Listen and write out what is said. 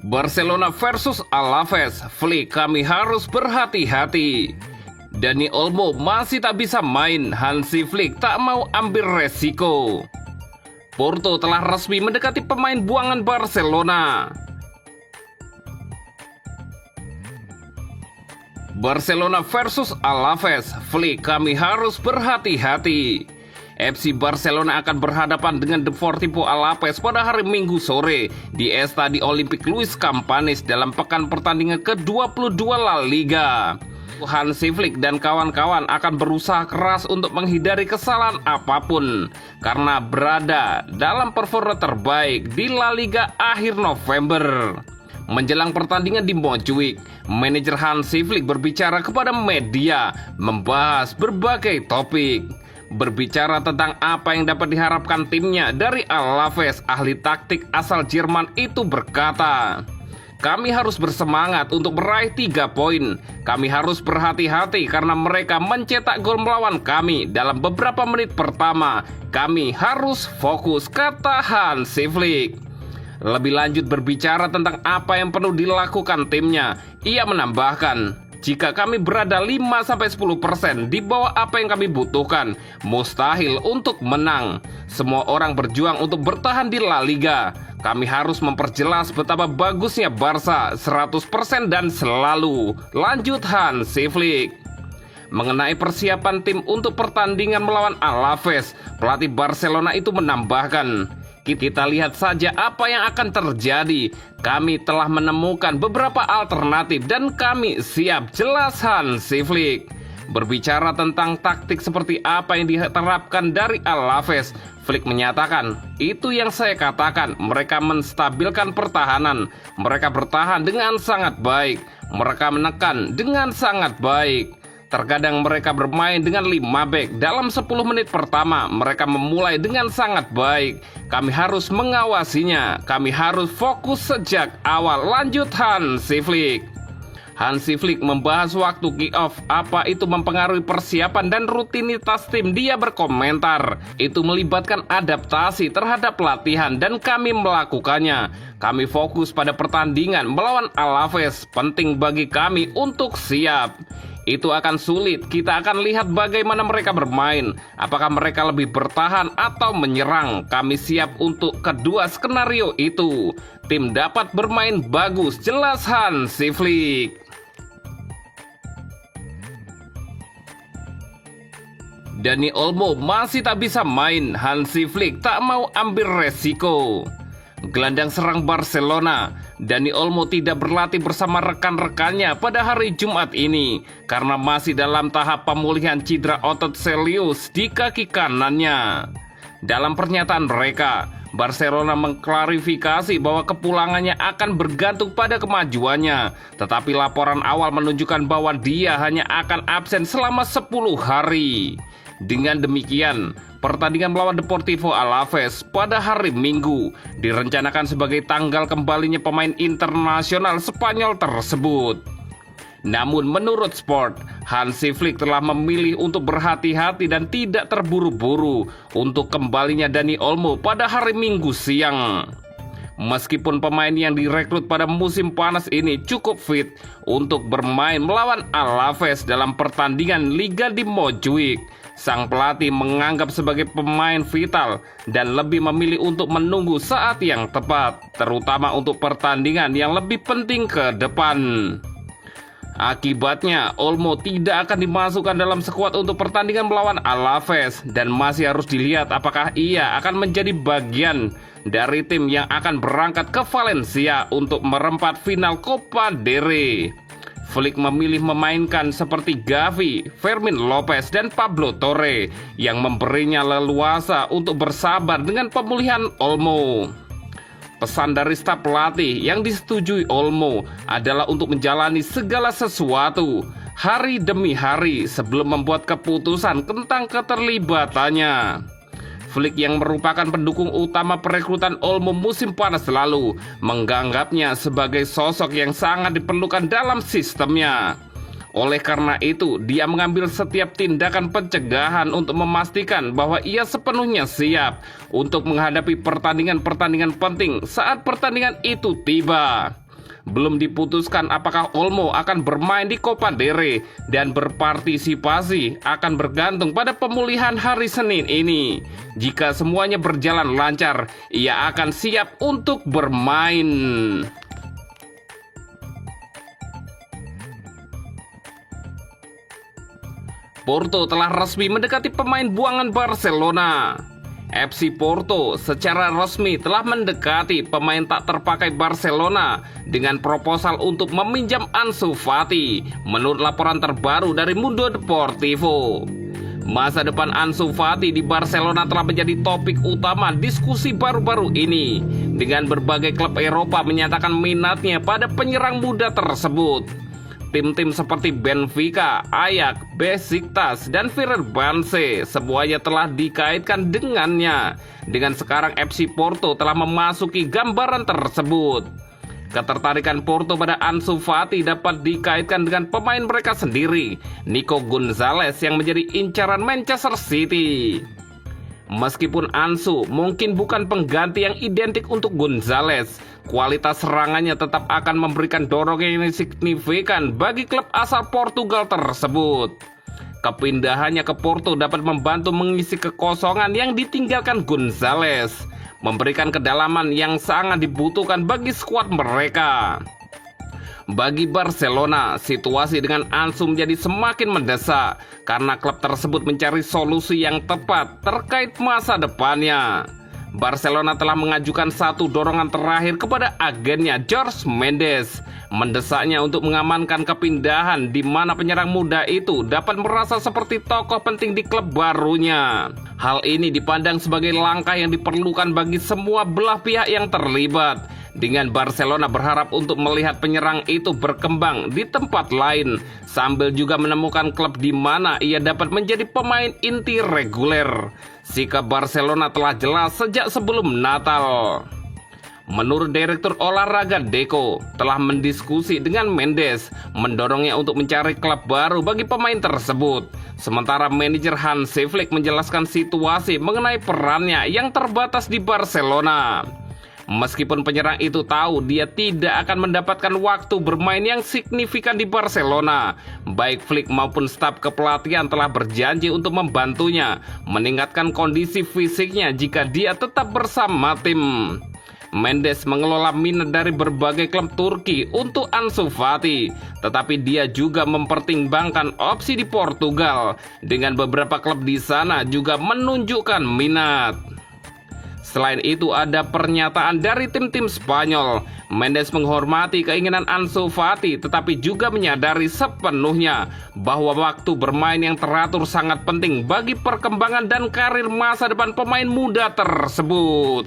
Barcelona versus Alaves, Flick kami harus berhati-hati. Dani Olmo masih tak bisa main, Hansi Flick tak mau ambil resiko. Porto telah resmi mendekati pemain buangan Barcelona. Barcelona versus Alaves, Flick kami harus berhati-hati. FC Barcelona akan berhadapan dengan Deportivo Alaves pada hari Minggu sore di Estadi Olympic Luis Campanis dalam pekan pertandingan ke-22 La Liga. Hansi Flick dan kawan-kawan akan berusaha keras untuk menghindari kesalahan apapun karena berada dalam performa terbaik di La Liga akhir November. Menjelang pertandingan di Montjuic, manajer Hansi Flick berbicara kepada media membahas berbagai topik. Berbicara tentang apa yang dapat diharapkan timnya dari Alaves, ahli taktik asal Jerman itu berkata, "Kami harus bersemangat untuk meraih 3 poin. Kami harus berhati-hati karena mereka mencetak gol melawan kami dalam beberapa menit pertama. Kami harus fokus," kata Hansi Flick. Lebih lanjut berbicara tentang apa yang perlu dilakukan timnya, ia menambahkan, "Jika kami berada 5-10% di bawah apa yang kami butuhkan, mustahil untuk menang. Semua orang berjuang untuk bertahan di La Liga. Kami harus memperjelas betapa bagusnya Barca 100% dan selalu," lanjut Hansi Flick. Mengenai persiapan tim untuk pertandingan melawan Alaves, pelatih Barcelona itu menambahkan, "Kita lihat saja apa yang akan terjadi. Kami telah menemukan beberapa alternatif dan kami siap," jelas Hansi Flick. Berbicara tentang taktik seperti apa yang diterapkan dari Alaves, Flick menyatakan, "Itu yang saya katakan, mereka menstabilkan pertahanan. Mereka bertahan dengan sangat baik. Mereka menekan dengan sangat baik. Terkadang mereka bermain dengan 5 bek. Dalam 10 menit pertama, mereka memulai dengan sangat baik. Kami harus mengawasinya. Kami harus fokus sejak awal," lanjut Hansi Flick. Hansi Flick membahas waktu kick-off, apa itu mempengaruhi persiapan dan rutinitas tim. Dia berkomentar, "Itu melibatkan adaptasi terhadap latihan dan kami melakukannya. Kami fokus pada pertandingan melawan Alaves. Penting bagi kami untuk siap. Itu akan sulit, kita akan lihat bagaimana mereka bermain. Apakah mereka lebih bertahan atau menyerang. Kami siap untuk kedua skenario itu. Tim dapat bermain bagus," jelas Hansi Flick. Dani Olmo masih tak bisa main, Hansi Flick tak mau ambil resiko. Gelandang serang Barcelona, Dani Olmo tidak berlatih bersama rekan-rekannya pada hari Jumat ini karena masih dalam tahap pemulihan cedera otot serius di kaki kanannya. Dalam pernyataan mereka, Barcelona mengklarifikasi bahwa kepulangannya akan bergantung pada kemajuannya, tetapi laporan awal menunjukkan bahwa dia hanya akan absen selama 10 hari. Dengan demikian, pertandingan melawan Deportivo Alaves pada hari Minggu direncanakan sebagai tanggal kembalinya pemain internasional Spanyol tersebut. Namun menurut Sport, Hansi Flick telah memilih untuk berhati-hati dan tidak terburu-buru untuk kembalinya Dani Olmo pada hari Minggu siang. Meskipun pemain yang direkrut pada musim panas ini cukup fit untuk bermain melawan Alaves dalam pertandingan Liga di Montjuic, sang pelatih menganggap sebagai pemain vital dan lebih memilih untuk menunggu saat yang tepat, terutama untuk pertandingan yang lebih penting ke depan. Akibatnya, Olmo tidak akan dimasukkan dalam skuad untuk pertandingan melawan Alaves dan masih harus dilihat apakah ia akan menjadi bagian dari tim yang akan berangkat ke Valencia untuk merempat final Copa del Rey. Flick memilih memainkan seperti Gavi, Fermin Lopez, dan Pablo Torre yang memberinya leluasa untuk bersabar dengan pemulihan Olmo. Pesan dari staf pelatih yang disetujui Olmo adalah untuk menjalani segala sesuatu hari demi hari sebelum membuat keputusan tentang keterlibatannya. Flick yang merupakan pendukung utama perekrutan Olmo musim panas lalu menganggapnya sebagai sosok yang sangat diperlukan dalam sistemnya. Oleh karena itu, dia mengambil setiap tindakan pencegahan untuk memastikan bahwa ia sepenuhnya siap untuk menghadapi pertandingan-pertandingan penting saat pertandingan itu tiba. Belum diputuskan apakah Olmo akan bermain di Copa del Rey dan berpartisipasi akan bergantung pada pemulihan hari Senin ini. Jika semuanya berjalan lancar, ia akan siap untuk bermain. Porto telah resmi mendekati pemain buangan Barcelona. FC Porto secara resmi telah mendekati pemain tak terpakai Barcelona dengan proposal untuk meminjam Ansu Fati, menurut laporan terbaru dari Mundo Deportivo. Masa depan Ansu Fati di Barcelona telah menjadi topik utama diskusi baru-baru ini, dengan berbagai klub Eropa menyatakan minatnya pada penyerang muda tersebut. Tim-tim seperti Benfica, Ajax, Besiktas, dan Fenerbahce semuanya telah dikaitkan dengannya. Dengan sekarang FC Porto telah memasuki gambaran tersebut. Ketertarikan Porto pada Ansu Fati dapat dikaitkan dengan pemain mereka sendiri, Nico Gonzalez, yang menjadi incaran Manchester City. Meskipun Ansu mungkin bukan pengganti yang identik untuk Gonzalez, kualitas serangannya tetap akan memberikan dorongan yang signifikan bagi klub asal Portugal tersebut. Kepindahannya ke Porto dapat membantu mengisi kekosongan yang ditinggalkan Gonzalez, memberikan kedalaman yang sangat dibutuhkan bagi skuad mereka. Bagi Barcelona, situasi dengan Ansu menjadi semakin mendesak karena klub tersebut mencari solusi yang tepat terkait masa depannya. Barcelona telah mengajukan satu dorongan terakhir kepada agennya Jorge Mendes, mendesaknya untuk mengamankan kepindahan di mana penyerang muda itu dapat merasa seperti tokoh penting di klub barunya. Hal ini dipandang sebagai langkah yang diperlukan bagi semua belah pihak yang terlibat, dengan Barcelona berharap untuk melihat penyerang itu berkembang di tempat lain, sambil juga menemukan klub di mana ia dapat menjadi pemain inti reguler. Sikap Barcelona telah jelas sejak sebelum Natal. Menurut Direktur Olahraga Deco, telah mendiskusi dengan Mendes, mendorongnya untuk mencari klub baru bagi pemain tersebut. Sementara manajer Hansi Flick menjelaskan situasi mengenai perannya yang terbatas di Barcelona. Meskipun penyerang itu tahu dia tidak akan mendapatkan waktu bermain yang signifikan di Barcelona, baik Flick maupun staf kepelatihan telah berjanji untuk membantunya meningkatkan kondisi fisiknya jika dia tetap bersama tim. Mendes mengelola minat dari berbagai klub Turki untuk Ansu Fati, tetapi dia juga mempertimbangkan opsi di Portugal, dengan beberapa klub di sana juga menunjukkan minat. Selain itu, ada pernyataan dari tim-tim Spanyol. Mendes menghormati keinginan Ansu Fati, tetapi juga menyadari sepenuhnya bahwa waktu bermain yang teratur sangat penting bagi perkembangan dan karir masa depan pemain muda tersebut.